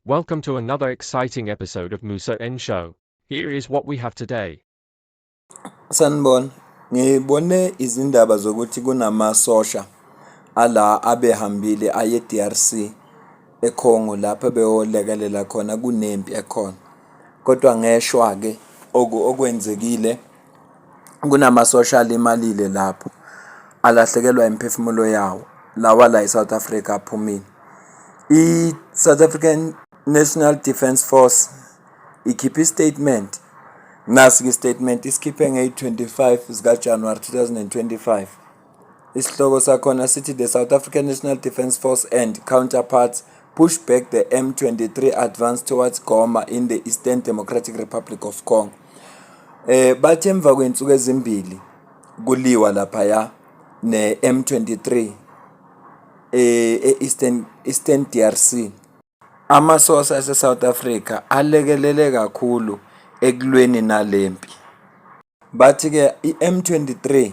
Welcome to another exciting episode of Musa N Show. Here is what we have today. Sanibona, ngibone izindaba zokuthi kunamasosha ala abehambile aye DRC eCongo lapha beyolekelela khona kunempi ekhona. Kodwa ngeshwa ke okwenzekile kunamasosha alimalile lapho alahlekelwa imphefumulo yawo lawa la eSouth Africa aphumile. I-South African National Defence Force ikhiphe statement. Nasi statement isikhiphe nge-25 zikaJanuwari 2025. Isihloko sakhona sithi the South African National Defence Force and counterparts push back the M23 advance towards Goma in the Eastern Democratic Republic of Congo. Bathi emva kwensuku ezimbili kuliwa lapha ne M23 Eastern DRC. Amasosa ase-South Africa alekelele kakhulu ekulweni nalempi. Bathi ke i-M23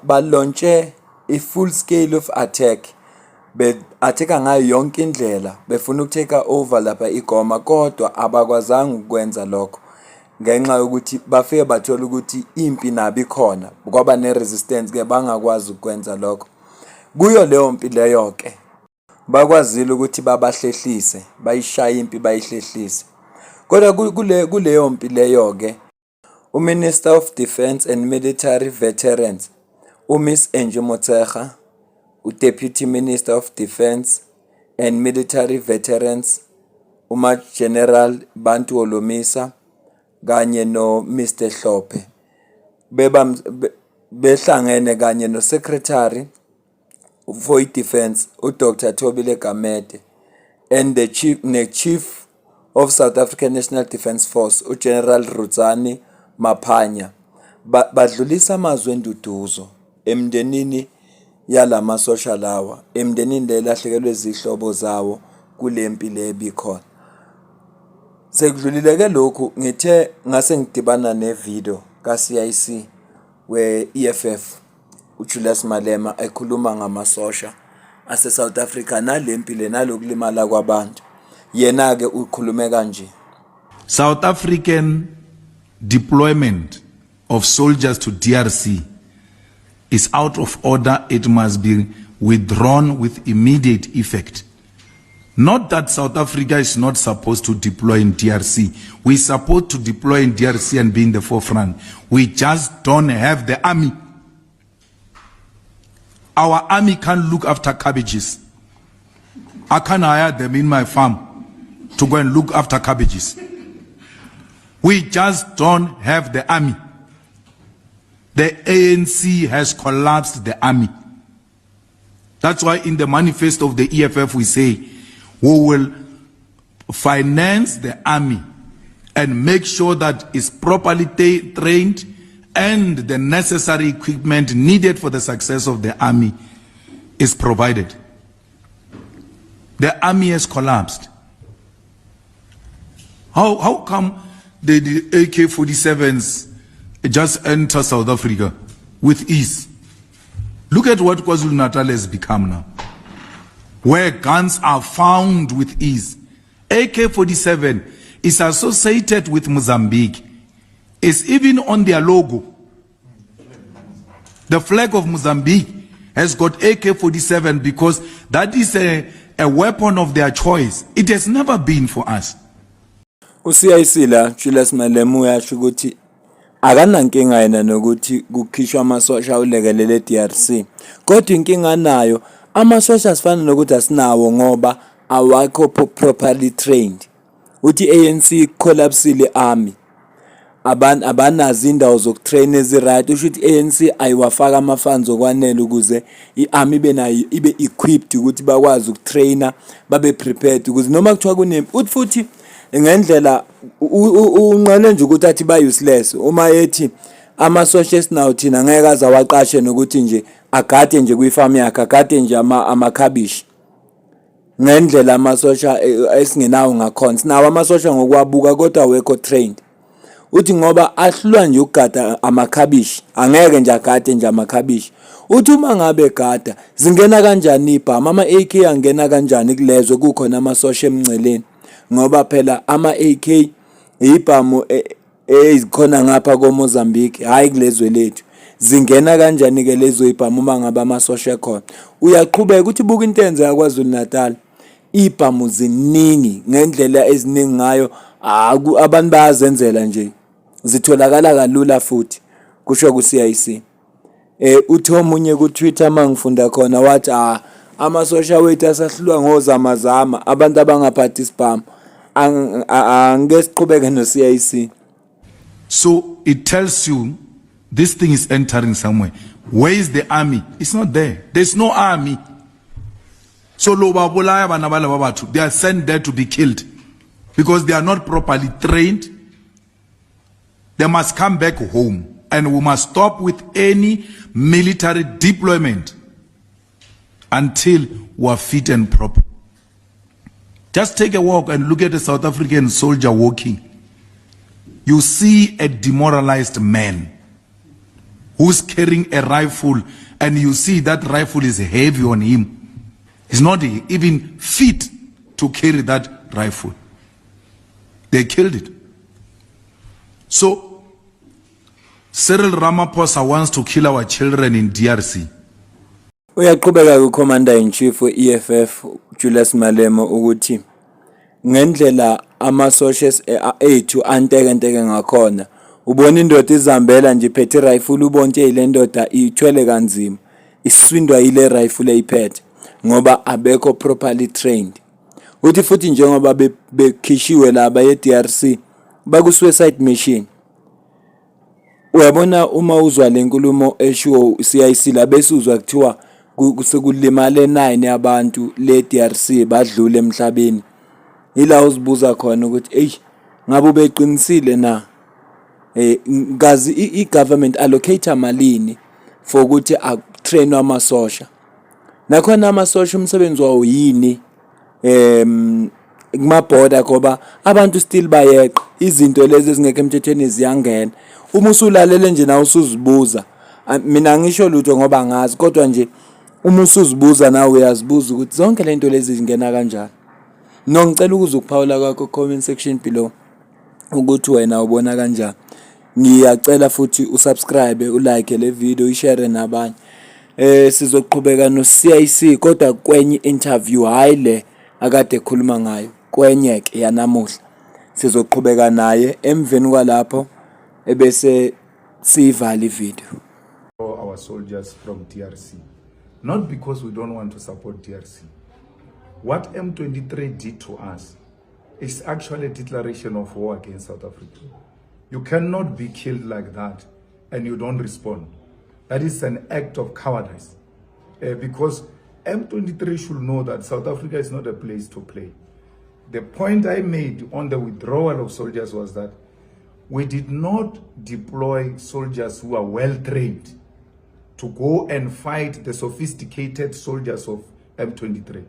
balontshe i-full scale of attack. Be-attack ngayo yonke indlela befuna ukutake over lapha iGoma, kodwa abakwazanga ukwenza lokho ngenxa yokuthi bafike bathola ukuthi impi nabi khona kwaba ne-resistance ke bangakwazi ukwenza lokho. Kuyo leyo mpi leyo ke bakwazile ukuthi babahlehlise, bayishaya impi bayihlehlise. Kodwa kuleyo mpi leyo ke uMinister of Defence and Military Veterans uMiss Angie Motshekga, uDeputy Minister of Defence and Military Veterans uMa-General Bantu Holomisa kanye no-Mr Hlophe behlangene kanye no-Secretary for Defence uDr Thobile Gamede and the Chief of South African National Defence Force uGeneral Ruzani Maphanya badlulisa amazwi enduduzo emndenini yalamasosha lawa, emndenini lelahlekelwe izihlobo zawo kulempi lebikhona. Sekudlulile ke lokhu ngithe ngase ngidibana nevideo kaCIC we-EFF uJulius Malema ekhuluma ngamasosha ase-South Africa nalempi le nalokulimala kwabantu. Yena ke ukhulume kanje. South African deployment of soldiers to DRC is out of order. It must be withdrawn with immediate effect. Not that South Africa is not supposed to deploy in DRC. We're supposed to deploy in DRC and be in the forefront. We just don't have the army. Our army can't look after cabbages. I can't hire them in my farm to go and look after cabbages. We just don't have the army. The ANC has collapsed the army. That's why in the manifesto of the EFF we say we will finance the army and make sure that it's properly trained and the necessary equipment needed for the success of the army is provided. The army has collapsed. How come the AK-47s just enter South Africa with ease? Look at what KwaZulu-Natal has become now, where guns are found with ease. AK-47 is associated with Mozambique. It's even on their logo. The flag of Mozambique has got AK-47 because that is a weapon of their choice. It has never been for us. UCIC la Julius Malema uyasho ukuthi akanankinga yena nokuthi kukhishwa amasosha ulekelele DRC. Kodwa inkinga nayo amasosha asifana nokuthi asinawo ngoba awakho properly trained. Uthi ANC collapsile army. Abanazi indawo zokutrain eziright. Usho ukuthi ANC ayiwafaka amafunds okwanele ukuze iarmy ibe equipped ukuthi bakwazi ukutraina babe prepared ukuze noma kuthiwa kunempi uthi futhi ngendlela unqane nje ukuthi athi ba useless uma yethi amasosha esinawo thina ngeke azawaqashe nokuthi nje agade nje kwifarm yakhe agade nje amakhabishi ngendlela amasosha esingenawo ngakhona. Sinawo amasosha ngokwabuka kodwa awekho trained. uthi ngoba ahlulwa nje ukugada amakhabishi angeke nje agade nje amakhabishi. Uthi uma ngabe gada zingena kanjani ibhamu, ama-AK angena kanjani kulezwe kukhona amasosha emngceleni, ngoba phela ama-AK ibhamu ezikhona ngapha koMozambique hayi kulezwe lethu. Zingena kanjani ke lezo ibhamu uma ngabe amasosha ekhona? Uyaqhubeka ukuthi buka into eyenzeka KwaZulu Natal, ibhamu ziningi ngendlela eziningi ngayo, abantu bayazenzela nje, zitholakala kalula futhi kusho ku-CIC. Uthi omunye ku-Twitter mangifunda khona wathi amasosha wethu asahlulwa ngozamazama, abantu abangaphathi isibhamu. Angeke siqhubeke no-CIC. So it tells you this thing is entering somewhere. Where is the army? It's not there. There's no army. So they are sent there to be killed because they are not properly trained. They must come back home, and we must stop with any military deployment until we are fit and proper. Just take a walk and look at a South African soldier walking. You see a demoralized man who's carrying a rifle, and you see that rifle is heavy on him. He's not even fit to carry that rifle. They killed it. So Cyril Ramaphosa wants to kill our children in DRC. Uyaqhubeka ku-Commander in Chief we-EFF Julius Malema ukuthi ngendlela amasosha ethu anteke ngakhona, ubona indoda izambela nje iphethe rifle, ubonke ile ndoda ithwele kanzima, iswindwa ile rifle eyiphethe ngoba abekho properly trained. Uthi futhi njengoba bekhishiwe laba ye-DRC baku-suicide mission. Uyabona uma uzwa lenkulumo eshiwo CIC la bese uzwa kuthiwa sekulimale 9 abantu le-DRC badlule emhlabeni. Ila uzibuza khona ukuthi ngabe beqinisile na ngazi i-government allocate malini for ukuthi trainwe amasosha. Nakhona amasosha umsebenzi wawo yini kuma-border ngoba abantu still bayeqa izinto lezi ezingekho emthethweni ziyangena. Uma usulalele nje nawe usuzibuza, mina ngisho lutho ngoba ngazi, kodwa nje uma usuzibuza nawe uyazibuza ukuthi zonke lento lezi zingena kanjani. Ngicela ukuzukuphawula kwakho comment section below ukuthi wena ubona kanjani. Ngiyacela futhi usubscribe, ulike le video, ishare nabanye. Sizoqhubeka no-CIC kodwa kwenye interview, hayi le akade ekhuluma ngayo, kwenye ke yanamuhla sizoqhubeka naye emveni kwalapho ebese siyivala ivideo. Our soldiers from DRC, not because we don't want to support DRC. What M23 did to us is actually a declaration of war against South Africa. You cannot be killed like that and you don't respond. That is an act of cowardice. Because M23 should know that South Africa is not a place to play. The point I made on the withdrawal of soldiers was that we did not deploy soldiers who are well trained to go and fight the sophisticated soldiers of M23.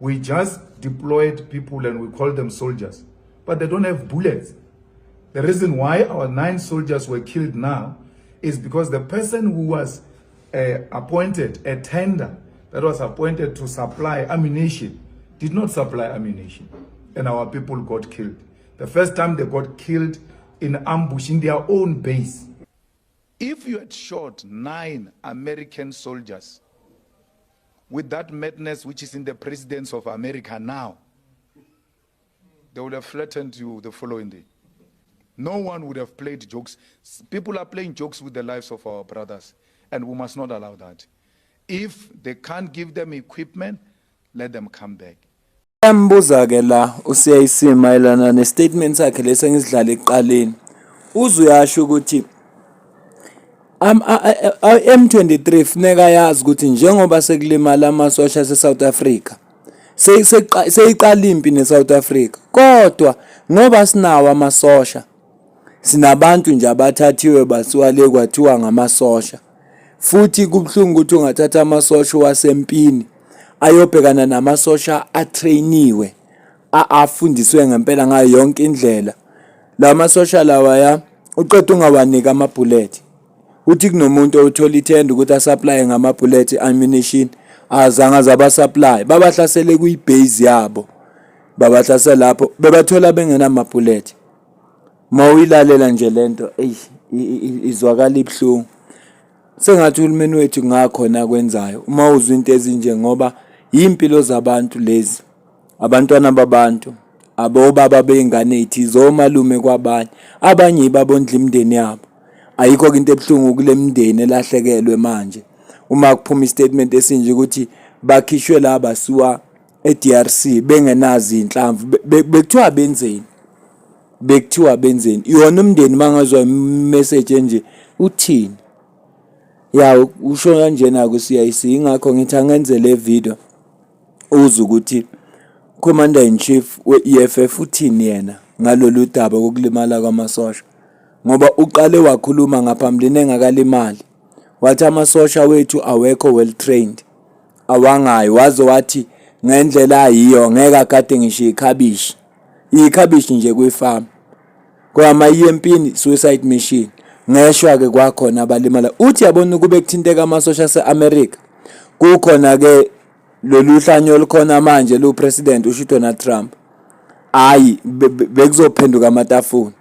We just deployed people and we call them soldiers, but they don't have bullets. The reason why our 9 soldiers were killed now is because the person who was appointed, a tender that was appointed to supply ammunition, did not supply ammunition, and our people got killed. The first time they got killed in ambush in their own base. If you had shot 9 American soldiers with that madness which is in the presidents of America now, they would have flattened you the following day. No one would have played jokes. People are playing jokes with the lives of our brothers, and we must not allow that. If they can't give them equipment, let them come back. Embuza ke la uCIC mayelana nestatement sakhe lesengisidlala ekuqaleni. Uzuyasho ukuthi M23 funeka yazi ukuthi njengoba sekulimala amasosha eSouth Africa seyiqala impi neSouth Africa, kodwa ngoba sinawo amasosha, sinabantu nje abathathiwe basuka le kwathiwa ngamasosha, futhi kubhlungu ukuthi ungathatha amasosha wasempini ayobhekana namasosha atrainiwe afundiswe ngempela ngayo yonke indlela. la masosha lawa uqeda ungawanika amabullet. Uthi kunomuntu othola ithenda ukuthi asupply ngamabullet ammunition azange zaba supply babahlasele kuyibase yabo babahlasela lapho bebathola bengenamabullet. Mawilalela nje lento izwakala ibhlungu. Sengathi uhulumeni wethu ngakhona kwenzayo uma uzwa into ezinje ngoba impilo zabantu lezi abantwana babantu abobaba beingane ethizo omalume kwabanye abanye babondla imndeni yabo. Ayikho into ebhlungu kule mindeni elahlekelwe manje uma kuphuma istatement esinje ukuthi bakhishwe la basuwa eDRC bengenazi inhlamvu bekuthiwa benzeni yona umndeni mangazwa message nje uthini usho kanjena ku CIC. Ingakho ngithi angenze le video uze ukuthi Commander in Chief we-EFF uthini yena ngalolu daba kokulimala kwamasosha, ngoba uqale wakhuluma ngaphambilini engakalimali wathi amasosha wethu awekho well trained awangayo, waze wathi ngendlela ayiyo ngeke akade ngisho ikhabishi nje kwifarm kwama empini suicide mission ngeshwa ke kwakhona abalimala. Uthi yabona ukube kuthinteka amasosha ase-America kukhona ke lolu hlanyo olukhona manje lo president usho Donald Trump hayi bekuzophenduka amatafuna,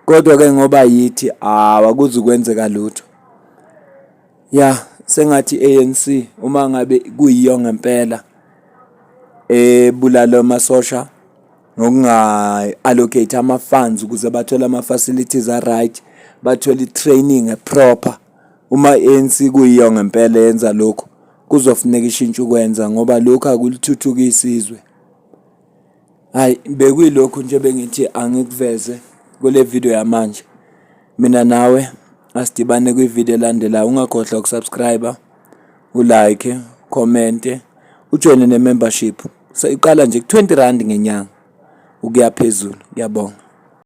kodwa ke ngoba yithi akuzi kwenzeka lutho. Sengathi ANC uma ngabe kuyiyo ngempela bulalo amasosha ngokunga allocate ama funds ukuze bathole ama facilities right, bathole training proper. Uma ANC kuyiyo ngempela yenza lokho kuzofuneka ishintsho ukwenza ngoba lokho akulithuthukisa izwe. Bekuyilokho nje bengithi angikuveze kule video yamanje. Mina nawe asidibane kwivideo elandelayo. Ungakhohlwa ukusubscribe, ulike, comment, ujoin ne membership. Iqala nje ku R20 ngenyanga ukuya phezulu. Ngiyabonga.